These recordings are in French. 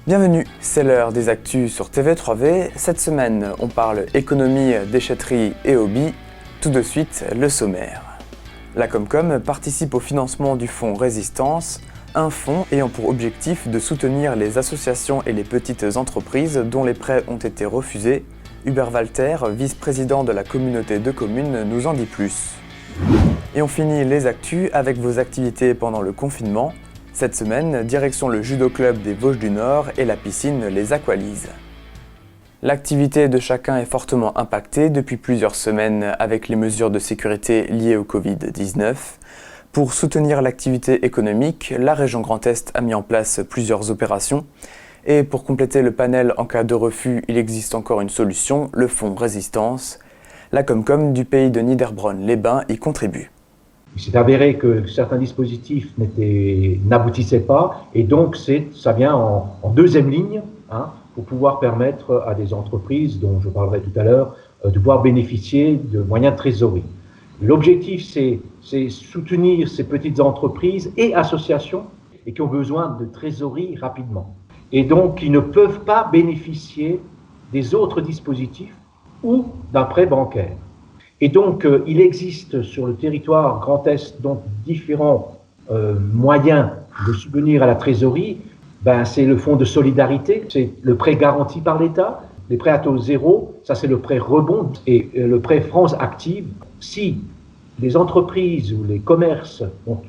Bienvenue, c'est l'heure des actus sur TV3V. Cette semaine, on parle économie, déchetterie et hobby. Tout de suite, le sommaire. La Comcom participe au financement du fonds Résistance, un fonds ayant pour objectif de soutenir les associations et les petites entreprises dont les prêts ont été refusés. Hubert Walter, vice-président de la communauté de communes, nous en dit plus. Et on finit les actus avec vos activités pendant le confinement. Cette semaine, direction le judo club des Vosges du Nord et la piscine Les Aqualises. L'activité de chacun est fortement impactée depuis plusieurs semaines avec les mesures de sécurité liées au Covid-19. Pour soutenir l'activité économique, la région Grand Est a mis en place plusieurs opérations. Et pour compléter le panel en cas de refus, il existe encore une solution, le fonds Résistance. La Comcom du pays de Niederbronn-les-Bains y contribue. Il s'est avéré que certains dispositifs n'aboutissaient pas, et donc ça vient en deuxième ligne pour pouvoir permettre à des entreprises, dont je parlerai tout à l'heure, de pouvoir bénéficier de moyens de trésorerie. L'objectif, c'est soutenir ces petites entreprises et associations et qui ont besoin de trésorerie rapidement. Et donc, ils ne peuvent pas bénéficier des autres dispositifs ou d'un prêt bancaire. Et donc, il existe sur le territoire Grand Est donc différents moyens de subvenir à la trésorerie. C'est le fonds de solidarité, c'est le prêt garanti par l'État, les prêts à taux zéro, ça c'est le prêt rebond et le prêt France Active. Si les entreprises ou les commerces ont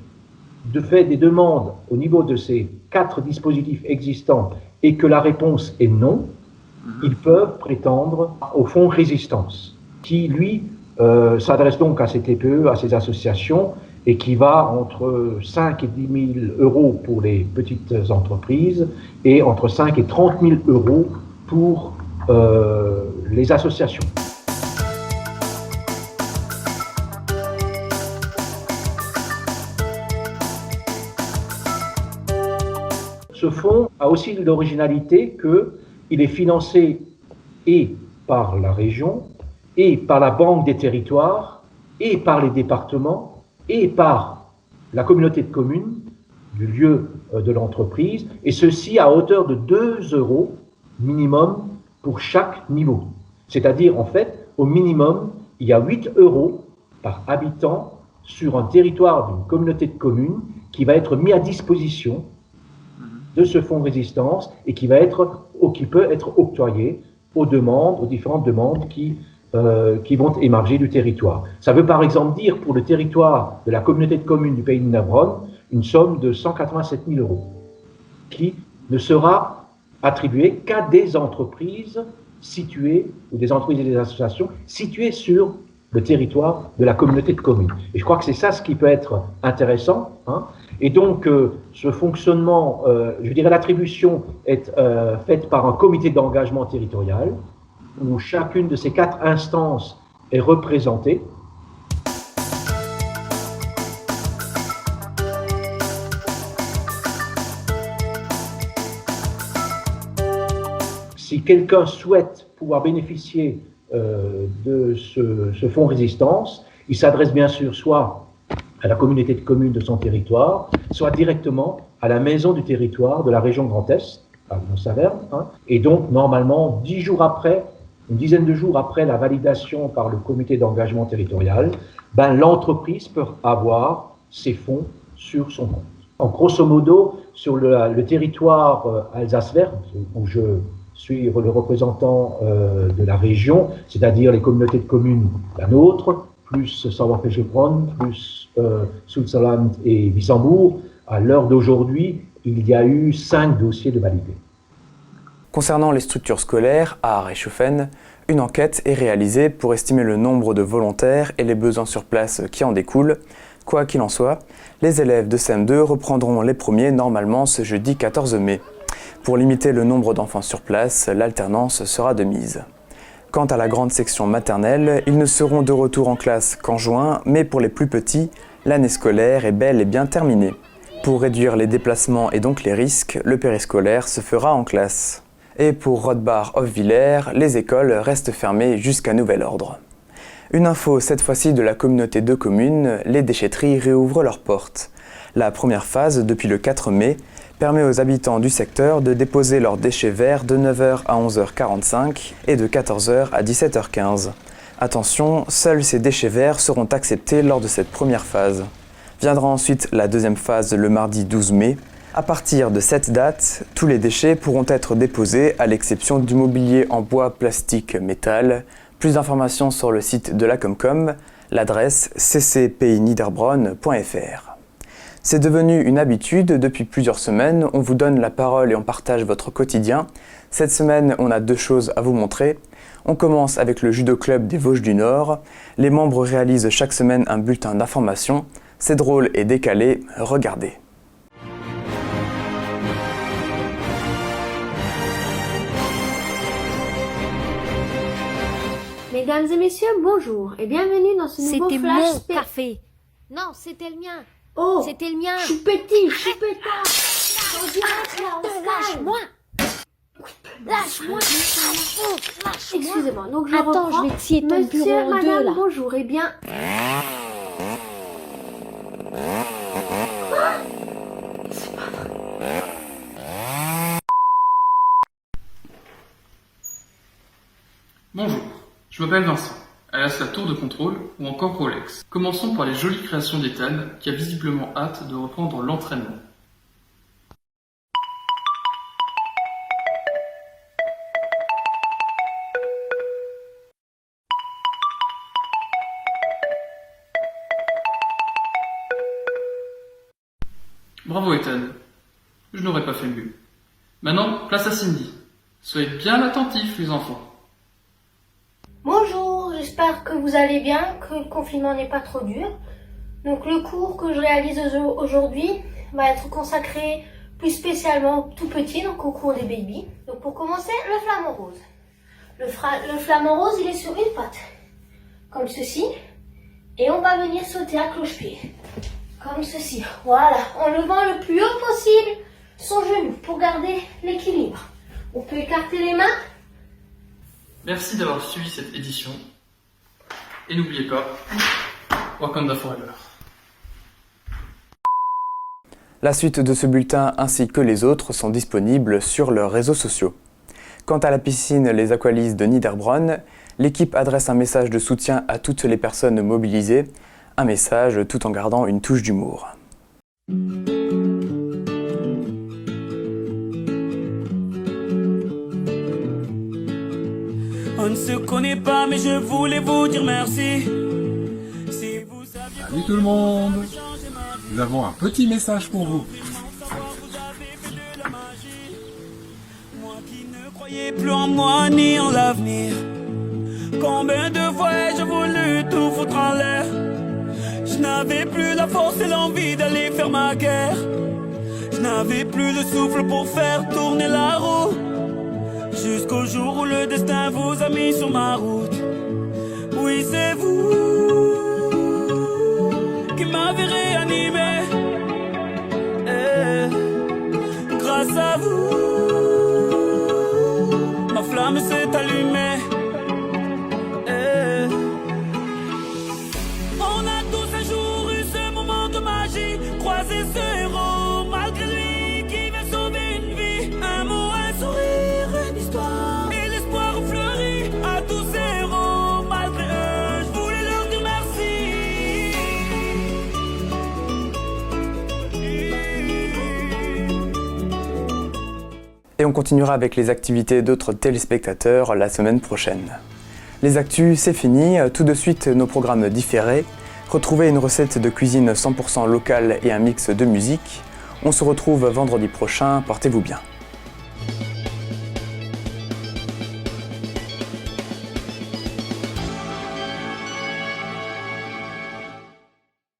fait des demandes au niveau de ces 4 dispositifs existants et que la réponse est non, ils peuvent prétendre au fonds Résistance, qui lui s'adresse donc à ces TPE, à ces associations, et qui va entre 5 et 10 000 euros pour les petites entreprises et entre 5 et 30 000 euros pour les associations. Ce fonds a aussi l'originalité qu'il est financé et par la région, et par la Banque des territoires, et par les départements, et par la communauté de communes du lieu de l'entreprise, et ceci à hauteur de 2 € minimum pour chaque niveau. C'est-à-dire, en fait, au minimum, il y a 8 € par habitant sur un territoire d'une communauté de communes qui va être mis à disposition de ce fonds Résistance et qui peut être octroyé aux différentes demandes qui vont émerger du territoire. Ça veut par exemple dire pour le territoire de la communauté de communes du pays de Niederbronn une somme de 187 000 € qui ne sera attribuée qu'à des entreprises situées, ou des entreprises et des associations situées sur le territoire de la communauté de communes. Et je crois que c'est ça ce qui peut être intéressant. Et donc, ce fonctionnement, l'attribution est faite par un comité d'engagement territorial, où chacune de ces 4 instances est représentée. Si quelqu'un souhaite pouvoir bénéficier de ce fonds Résistance, il s'adresse bien sûr soit à la communauté de communes de son territoire, soit directement à la maison du territoire de la région Grand Est, à Mont-Saverne, et donc normalement 10 jours après, une dizaine de jours après la validation par le comité d'engagement territorial, l'entreprise peut avoir ses fonds sur son compte. En grosso modo, sur le territoire Alsace-Verte, où je suis le représentant de la région, c'est-à-dire les communautés de communes, la nôtre, plus Sauerfeld-Bronn, plus Sulzerland et Wissembourg, à l'heure d'aujourd'hui, il y a eu 5 dossiers de validés. Concernant les structures scolaires, à Reichshofen, une enquête est réalisée pour estimer le nombre de volontaires et les besoins sur place qui en découlent. Quoi qu'il en soit, les élèves de CM2 reprendront les premiers normalement ce jeudi 14 mai. Pour limiter le nombre d'enfants sur place, l'alternance sera de mise. Quant à la grande section maternelle, ils ne seront de retour en classe qu'en juin, mais pour les plus petits, l'année scolaire est bel et bien terminée. Pour réduire les déplacements et donc les risques, le périscolaire se fera en classe. Et pour Rothbard-Hofwiller, les écoles restent fermées jusqu'à nouvel ordre. Une info cette fois-ci de la communauté de communes, les déchetteries réouvrent leurs portes. La première phase, depuis le 4 mai, permet aux habitants du secteur de déposer leurs déchets verts de 9h à 11h45 et de 14h à 17h15. Attention, seuls ces déchets verts seront acceptés lors de cette première phase. Viendra ensuite la deuxième phase le mardi 12 mai. À partir de cette date, tous les déchets pourront être déposés à l'exception du mobilier en bois, plastique, métal. Plus d'informations sur le site de la Comcom, l'adresse ccpiniederbronn.fr. C'est devenu une habitude, depuis plusieurs semaines, on vous donne la parole et on partage votre quotidien. Cette semaine, on a 2 choses à vous montrer. On commence avec le judo club des Vosges du Nord. Les membres réalisent chaque semaine un bulletin d'information. C'est drôle et décalé, regardez. Mesdames et messieurs, bonjour et bienvenue dans ce nouveau flash. C'était mon café. Non, c'était le mien. Oh, c'était le mien. Choupetti, choupetta. On dirait là, on se calme. Lâche-moi. Lâche-moi. Excusez-moi, donc je Attends, reprends. je vais scier ton Monsieur, bureau en madame, deux, là. bonjour, et bien... Bonjour, je m'appelle Vincent, alias la Tour de Contrôle ou encore Rolex. Commençons par les jolies créations d'Ethan qui a visiblement hâte de reprendre l'entraînement. Bravo Ethan, je n'aurais pas fait mieux. Maintenant, place à Cindy. Soyez bien attentifs les enfants. Bonjour, j'espère que vous allez bien, que le confinement n'est pas trop dur. Donc le cours que je réalise aujourd'hui va être consacré plus spécialement aux tout petits, donc au cours des babies. Donc pour commencer, le flamant rose. Le flamant rose, il est sur une patte, comme ceci. Et on va venir sauter à cloche-pied, comme ceci. Voilà, en levant le plus haut possible son genou pour garder l'équilibre. On peut écarter les mains. Merci d'avoir suivi cette édition. Et n'oubliez pas, Wakanda Forever. La suite de ce bulletin ainsi que les autres sont disponibles sur leurs réseaux sociaux. Quant à la piscine Les Aqualys de Niederbronn, l'équipe adresse un message de soutien à toutes les personnes mobilisées, un message tout en gardant une touche d'humour. On ne se connaît pas, mais je voulais vous dire merci. Si vous saviez Salut tout le monde. Nous avons un petit message pour vous. moi qui ne croyais plus en moi ni en l'avenir. Combien de fois ai-je voulu tout foutre en l'air? Je n'avais plus la force et l'envie d'aller faire ma guerre. Je n'avais plus le souffle pour faire tourner la roue. Jusqu'au jour où le destin vous a mis sur ma route. Oui, c'est vous qui m'avez réanimé. Grâce à vous, ma flamme s'est allumée. On a tous un jour eu ce moment de magie. Croiser ce héros malgré lui qui va sauver une vie. Un mot, un sourire, une histoire. Et l'espoir fleurit à tous ces héros. Malgré eux, je voulais leur dire merci. Et on continuera avec les activités d'autres téléspectateurs la semaine prochaine. Les actus, c'est fini. Tout de suite, nos programmes différés. Retrouvez une recette de cuisine 100% locale et un mix de musique. On se retrouve vendredi prochain. Portez-vous bien.